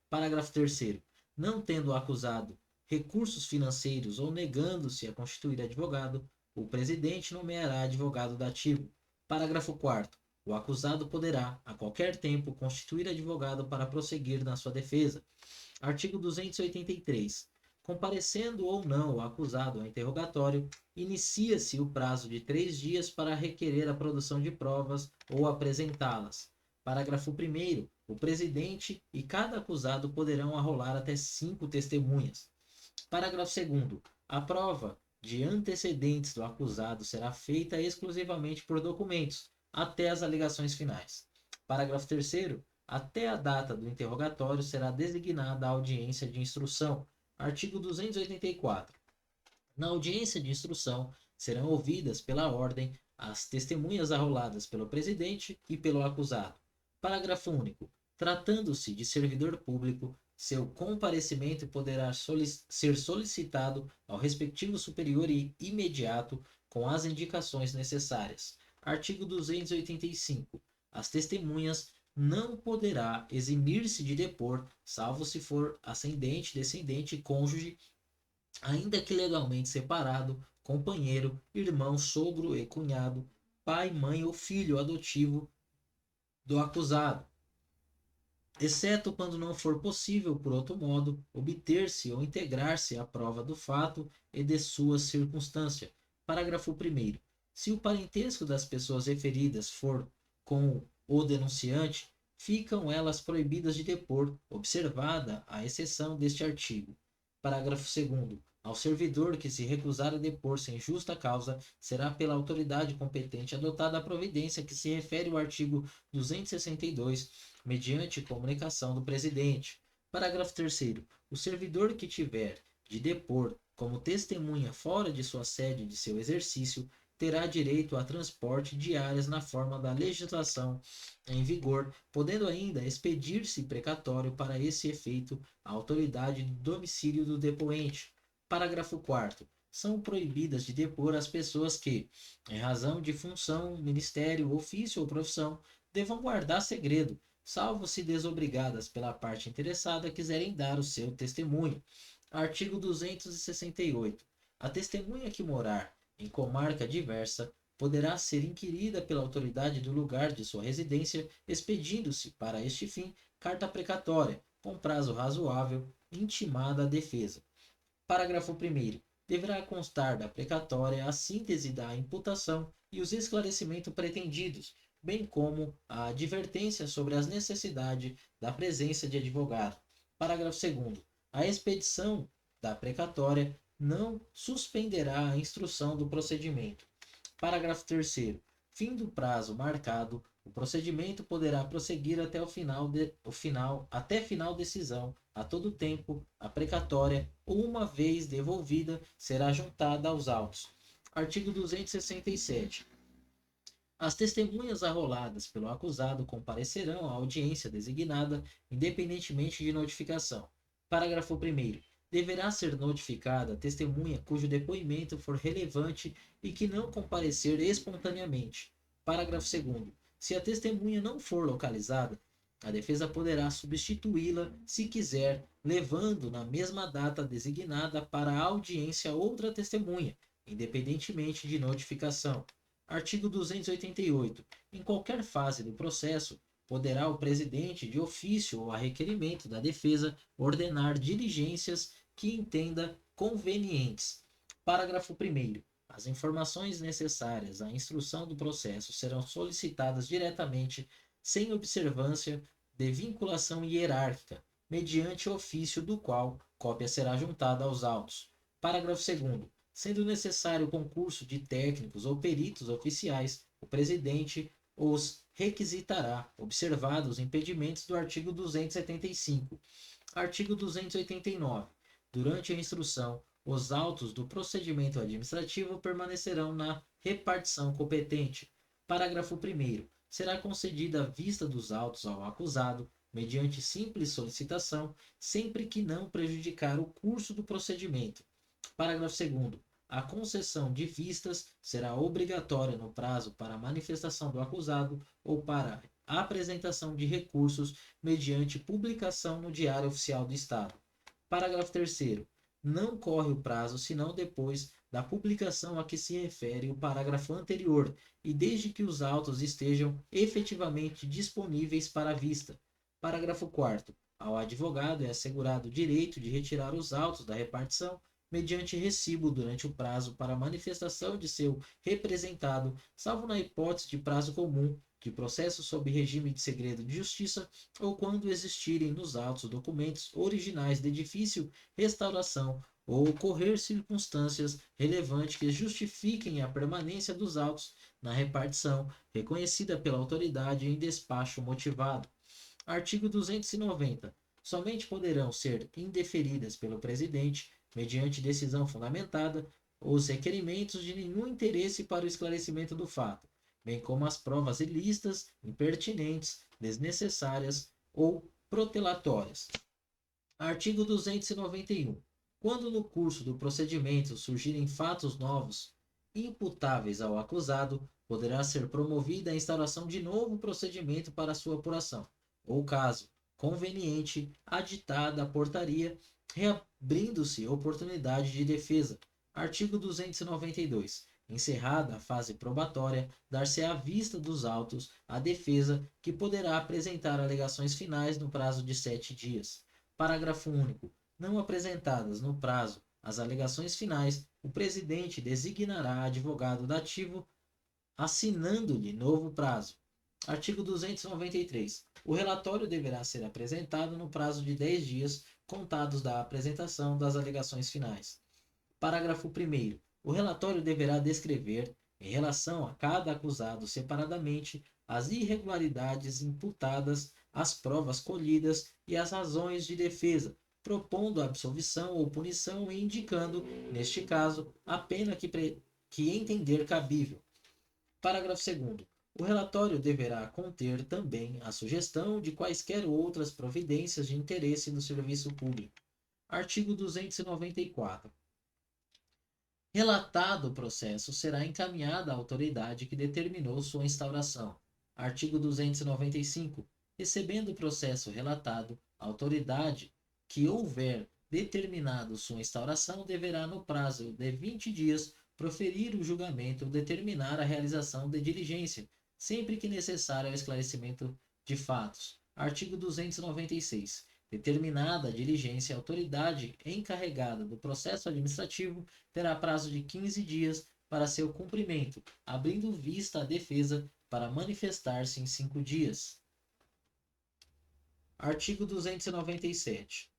Parágrafo 3º. Não tendo o acusado recursos financeiros ou negando-se a constituir advogado, o presidente nomeará advogado dativo. Parágrafo 4º. O acusado poderá, a qualquer tempo, constituir advogado para prosseguir na sua defesa. Artigo 283. Comparecendo ou não o acusado ao interrogatório, inicia-se o prazo de 3 dias para requerer a produção de provas ou apresentá-las. Parágrafo 1º. O presidente e cada acusado poderão arrolar até 5 testemunhas. Parágrafo 2º. A prova de antecedentes do acusado será feita exclusivamente por documentos, até as alegações finais. Parágrafo 3º. Até a data do interrogatório será designada a audiência de instrução. Artigo 284. Na audiência de instrução serão ouvidas pela ordem as testemunhas arroladas pelo presidente e pelo acusado. Parágrafo único. Tratando-se de servidor público, seu comparecimento poderá ser solicitado ao respectivo superior e imediato com as indicações necessárias. Artigo 285. As testemunhas não poderá eximir-se de depor, salvo se for ascendente, descendente, cônjuge, ainda que legalmente separado, companheiro, irmão, sogro e cunhado, pai, mãe ou filho adotivo do acusado, exceto quando não for possível, por outro modo, obter-se ou integrar-se à prova do fato e de sua circunstância. Parágrafo 1º. Se o parentesco das pessoas referidas for com o denunciante, ficam elas proibidas de depor, observada a exceção deste artigo. Parágrafo 2º. Ao servidor que se recusar a depor sem justa causa, será pela autoridade competente adotada a providência que se refere ao artigo 262, mediante comunicação do presidente. Parágrafo 3º. O servidor que tiver de depor como testemunha fora de sua sede de seu exercício, terá direito a transporte diárias na forma da legislação em vigor, podendo ainda expedir-se precatório para esse efeito à autoridade do domicílio do depoente. Parágrafo 4º. São proibidas de depor as pessoas que, em razão de função, ministério, ofício ou profissão, devam guardar segredo, salvo se desobrigadas pela parte interessada quiserem dar o seu testemunho. Artigo 268. A testemunha que morar em comarca diversa poderá ser inquirida pela autoridade do lugar de sua residência, expedindo-se, para este fim, carta precatória, com prazo razoável, intimada à defesa. Parágrafo 1º. Deverá constar da precatória a síntese da imputação e os esclarecimentos pretendidos, bem como a advertência sobre as necessidades da presença de advogado. Parágrafo 2º. A expedição da precatória não suspenderá a instrução do procedimento. Parágrafo 3º. Fim do prazo marcado, O procedimento poderá prosseguir até até final decisão, a todo tempo, a precatória, uma vez devolvida, será juntada aos autos. Artigo 267. As testemunhas arroladas pelo acusado comparecerão à audiência designada, independentemente de notificação. Parágrafo 1º. Deverá ser notificada a testemunha cujo depoimento for relevante e que não comparecer espontaneamente. Parágrafo 2º. Se a testemunha não for localizada, a defesa poderá substituí-la, se quiser, levando na mesma data designada para a audiência outra testemunha, independentemente de notificação. Artigo 288. Em qualquer fase do processo, poderá o presidente, de ofício ou a requerimento da defesa, ordenar diligências que entenda convenientes. Parágrafo 1º. As informações necessárias à instrução do processo serão solicitadas diretamente, sem observância de vinculação hierárquica, mediante ofício do qual cópia será juntada aos autos. Parágrafo 2º. Sendo necessário o concurso de técnicos ou peritos oficiais, o presidente os requisitará, observados os impedimentos do artigo 275. Artigo 289. Durante a instrução, os autos do procedimento administrativo permanecerão na repartição competente. Parágrafo 1º. Será concedida a vista dos autos ao acusado, mediante simples solicitação, sempre que não prejudicar o curso do procedimento. Parágrafo 2º. A concessão de vistas será obrigatória no prazo para a manifestação do acusado ou para a apresentação de recursos mediante publicação no Diário Oficial do Estado. Parágrafo 3º. Não corre o prazo senão depois da publicação a que se refere o parágrafo anterior e desde que os autos estejam efetivamente disponíveis para a vista. Parágrafo 4º. Ao advogado é assegurado o direito de retirar os autos da repartição mediante recibo durante o prazo para manifestação de seu representado, salvo na hipótese de prazo comum, de processo sob regime de segredo de justiça, ou quando existirem nos autos documentos originais de difícil restauração, ou ocorrer circunstâncias relevantes que justifiquem a permanência dos autos na repartição, reconhecida pela autoridade em despacho motivado. Artigo 290. Somente poderão ser indeferidas pelo presidente, mediante decisão fundamentada, os requerimentos de nenhum interesse para o esclarecimento do fato, bem como as provas ilícitas, impertinentes, desnecessárias ou protelatórias. Artigo 291. Quando no curso do procedimento surgirem fatos novos imputáveis ao acusado, poderá ser promovida a instauração de novo procedimento para sua apuração, ou caso conveniente, aditada a portaria, reabrindo-se oportunidade de defesa. Artigo 292. Encerrada a fase probatória, dar-se-á vista dos autos à defesa, que poderá apresentar alegações finais no prazo de 7 dias. Parágrafo único. Não apresentadas no prazo as alegações finais, o presidente designará advogado dativo, assinando-lhe novo prazo. Artigo 293. O relatório deverá ser apresentado no prazo de 10 dias, contados da apresentação das alegações finais. Parágrafo 1º. O relatório deverá descrever, em relação a cada acusado separadamente, as irregularidades imputadas, as provas colhidas e as razões de defesa, propondo a absolvição ou punição e indicando, neste caso, a pena que entender cabível. Parágrafo 2º. O relatório deverá conter também a sugestão de quaisquer outras providências de interesse do serviço público. Artigo 294. Relatado o processo, será encaminhada à autoridade que determinou sua instauração. Artigo 295. Recebendo o processo relatado, a autoridade que houver determinado sua instauração deverá, no prazo de 20 dias, proferir o julgamento ou determinar a realização de diligência, sempre que necessário ao esclarecimento de fatos. Artigo 296. Determinada a diligência, a autoridade encarregada do processo administrativo terá prazo de 15 dias para seu cumprimento, abrindo vista à defesa para manifestar-se em 5 dias. Artigo 297.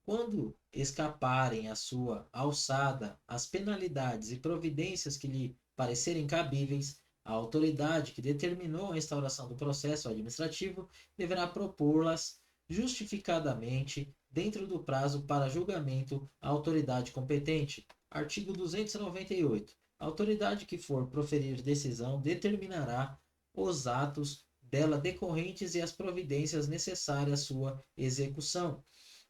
Quando escaparem à sua alçada as penalidades e providências que lhe parecerem cabíveis, A autoridade que determinou a instauração do processo administrativo deverá propô-las justificadamente dentro do prazo para julgamento à autoridade competente. Artigo 298. A autoridade que for proferir decisão determinará os atos dela decorrentes e as providências necessárias à sua execução.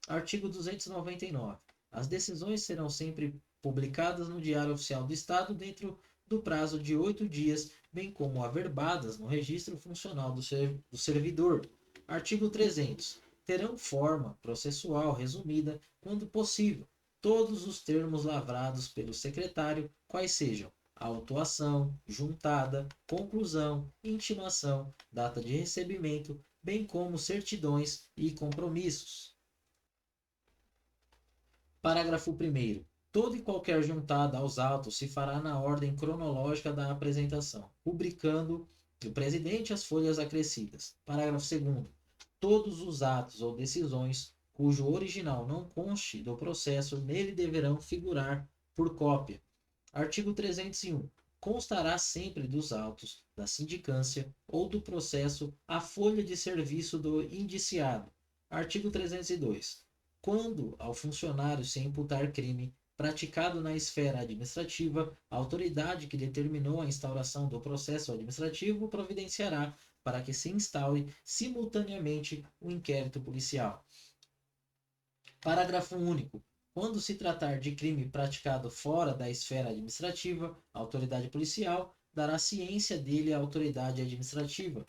Artigo 299. As decisões serão sempre publicadas no Diário Oficial do Estado dentro do prazo de 8 dias, bem como averbadas no registro funcional do servidor. Artigo 300. Terão forma processual resumida, quando possível, todos os termos lavrados pelo secretário, quais sejam autuação, juntada, conclusão, intimação, data de recebimento, bem como certidões e compromissos. Parágrafo 1º. Toda e qualquer juntada aos autos se fará na ordem cronológica da apresentação, rubricando o presidente as folhas acrescidas. Parágrafo 2º. Todos os atos ou decisões cujo original não conste do processo nele deverão figurar por cópia. Artigo 301. Constará sempre dos autos da sindicância ou do processo a folha de serviço do indiciado. Artigo 302. Quando ao funcionário se imputar crime praticado na esfera administrativa, a autoridade que determinou a instauração do processo administrativo providenciará para que se instaure simultaneamente o inquérito policial. Parágrafo único. Quando se tratar de crime praticado fora da esfera administrativa, a autoridade policial dará ciência dele à autoridade administrativa.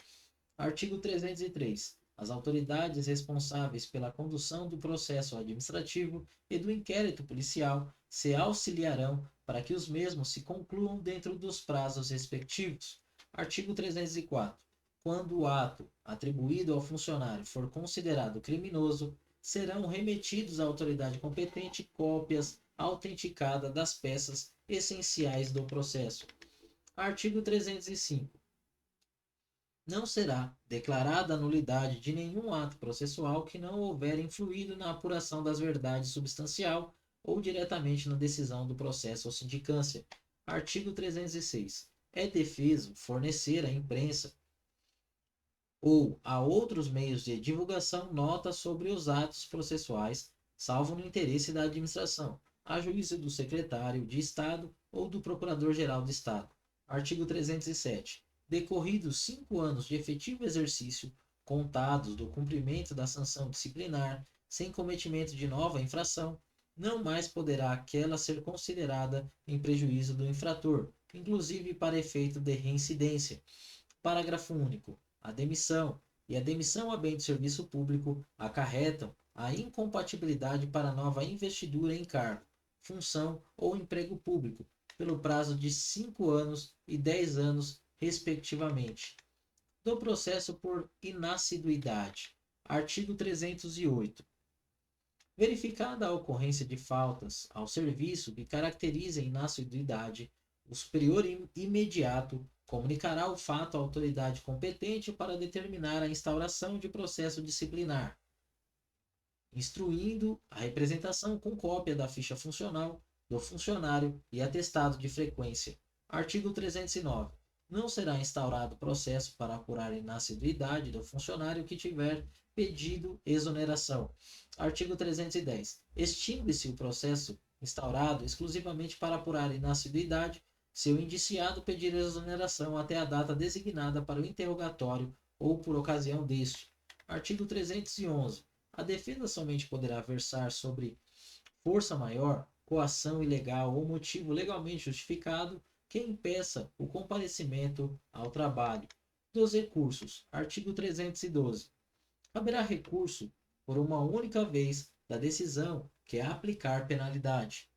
Artigo 303. As autoridades responsáveis pela condução do processo administrativo e do inquérito policial se auxiliarão para que os mesmos se concluam dentro dos prazos respectivos. Artigo 304. Quando o ato atribuído ao funcionário for considerado criminoso, serão remetidos à autoridade competente cópias autenticadas das peças essenciais do processo. Artigo 305. Não será declarada a nulidade de nenhum ato processual que não houver influído na apuração das verdades substancial ou diretamente na decisão do processo ou sindicância. Artigo 306. É defeso fornecer à imprensa ou a outros meios de divulgação notas sobre os atos processuais, salvo no interesse da administração, a juízo do secretário de Estado ou do Procurador-Geral de Estado. Artigo 307. Decorridos 5 anos de efetivo exercício, contados do cumprimento da sanção disciplinar, sem cometimento de nova infração, não mais poderá aquela ser considerada em prejuízo do infrator, inclusive para efeito de reincidência. Parágrafo único. A demissão e a demissão a bem de serviço público acarretam a incompatibilidade para nova investidura em cargo, função ou emprego público, pelo prazo de 5 anos e 10 anos, respectivamente. Do processo por inassiduidade. Artigo 308. Verificada a ocorrência de faltas ao serviço que caracterizem inassiduidade, o superior imediato comunicará o fato à autoridade competente para determinar a instauração de processo disciplinar, instruindo a representação com cópia da ficha funcional do funcionário e atestado de frequência. Artigo 309. Não será instaurado processo para apurar a inassiduidade do funcionário que tiver pedido exoneração. Artigo 310. Extingue-se o processo instaurado exclusivamente para apurar a inassiduidade se o indiciado pedir exoneração até a data designada para o interrogatório ou por ocasião deste. Artigo 311. A defesa somente poderá versar sobre força maior, coação ilegal ou motivo legalmente justificado que impeça o comparecimento ao trabalho. Dos recursos. Artigo 312. Haverá recurso por uma única vez da decisão que aplicar penalidade.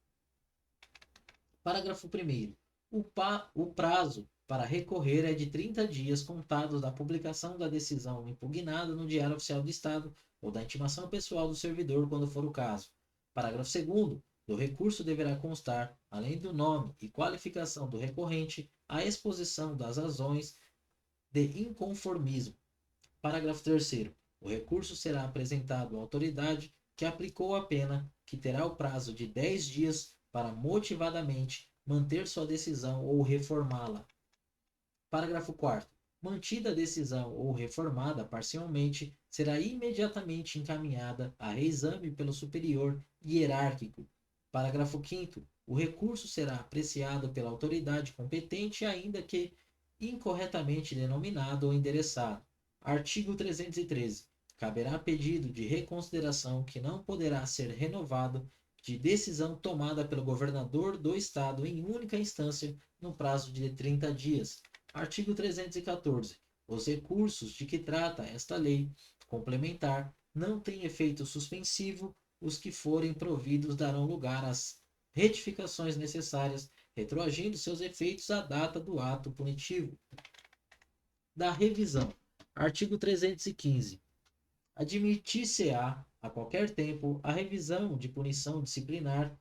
Parágrafo 1º. O prazo para recorrer é de 30 dias contados da publicação da decisão impugnada no Diário Oficial do Estado ou da intimação pessoal do servidor, quando for o caso. Parágrafo 2º. Do recurso deverá constar, além do nome e qualificação do recorrente, a exposição das razões de inconformismo. Parágrafo 3º. O recurso será apresentado à autoridade que aplicou a pena, que terá o prazo de 10 dias para motivadamente manter sua decisão ou reformá-la. Parágrafo 4º. Mantida a decisão ou reformada parcialmente, será imediatamente encaminhada a reexame pelo superior hierárquico. Parágrafo 5º. O recurso será apreciado pela autoridade competente, ainda que incorretamente denominado ou endereçado. Artigo 313. Caberá pedido de reconsideração que não poderá ser renovado de decisão tomada pelo governador do Estado em única instância no prazo de 30 dias. Artigo 314. Os recursos de que trata esta lei complementar não têm efeito suspensivo. Os que forem providos darão lugar às retificações necessárias, retroagindo seus efeitos à data do ato punitivo. Da revisão. Artigo 315. Admitir-se-á, a qualquer tempo, a revisão de punição disciplinar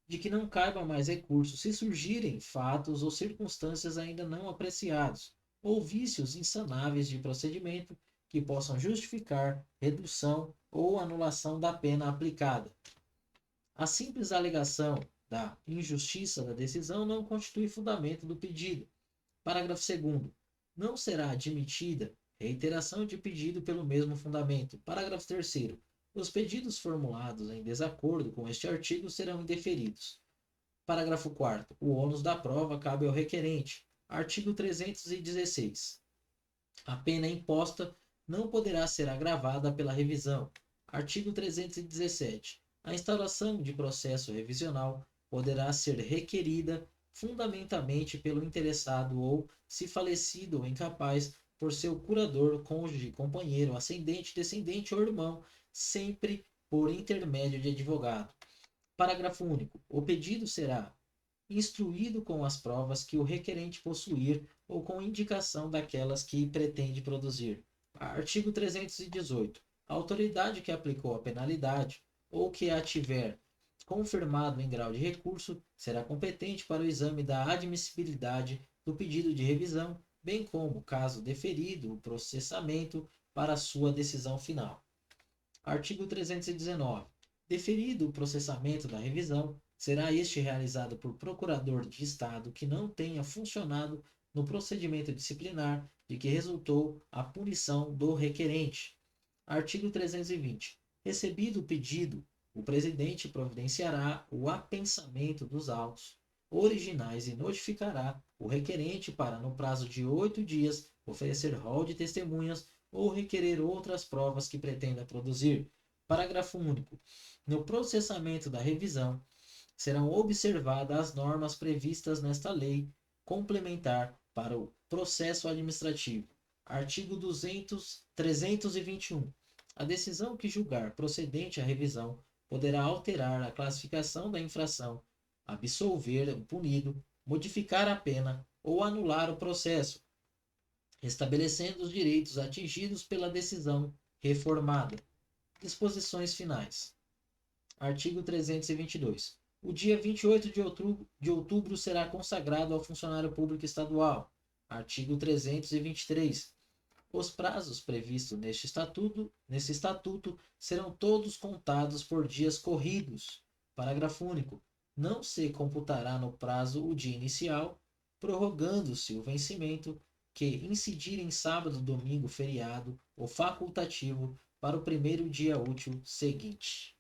de que não caiba mais recurso se surgirem fatos ou circunstâncias ainda não apreciados, ou vícios insanáveis de procedimento que possam justificar redução ou anulação da pena aplicada. A simples alegação da injustiça da decisão não constitui fundamento do pedido. Parágrafo 2º. Não será admitida reiteração de pedido pelo mesmo fundamento. Parágrafo 3º. Os pedidos formulados em desacordo com este artigo serão indeferidos. Parágrafo 4º. O ônus da prova cabe ao requerente. Artigo 316. A pena imposta não poderá ser agravada pela revisão. Artigo 317. A instauração de processo revisional poderá ser requerida fundamentamente pelo interessado ou, se falecido ou incapaz, por seu curador, cônjuge, companheiro, ascendente, descendente ou irmão, sempre por intermédio de advogado. Parágrafo único. O pedido será instruído com as provas que o requerente possuir ou com indicação daquelas que pretende produzir. Artigo 318. A autoridade que aplicou a penalidade ou que a tiver confirmado em grau de recurso será competente para o exame da admissibilidade do pedido de revisão, bem como, caso deferido, o processamento para sua decisão final. Artigo 319. Deferido o processamento da revisão, será este realizado por procurador de Estado que não tenha funcionado no procedimento disciplinar de que resultou a punição do requerente. Artigo 320. Recebido o pedido, o presidente providenciará o apensamento dos autos originais e notificará o requerente para, no prazo de 8 dias, oferecer rol de testemunhas ou requerer outras provas que pretenda produzir. Parágrafo único. No processamento da revisão, serão observadas as normas previstas nesta lei complementar para o processo administrativo. Artigo 321. A decisão que julgar procedente a revisão poderá alterar a classificação da infração, absolver o punido, modificar a pena ou anular o processo, estabelecendo os direitos atingidos pela decisão reformada. Disposições finais. Artigo 322. O dia 28 de outubro será consagrado ao funcionário público estadual. Artigo 323. Os prazos previstos neste estatuto serão todos contados por dias corridos. Parágrafo único. Não se computará no prazo o dia inicial, prorrogando-se o vencimento que incidir em sábado, domingo, feriado ou facultativo para o primeiro dia útil seguinte.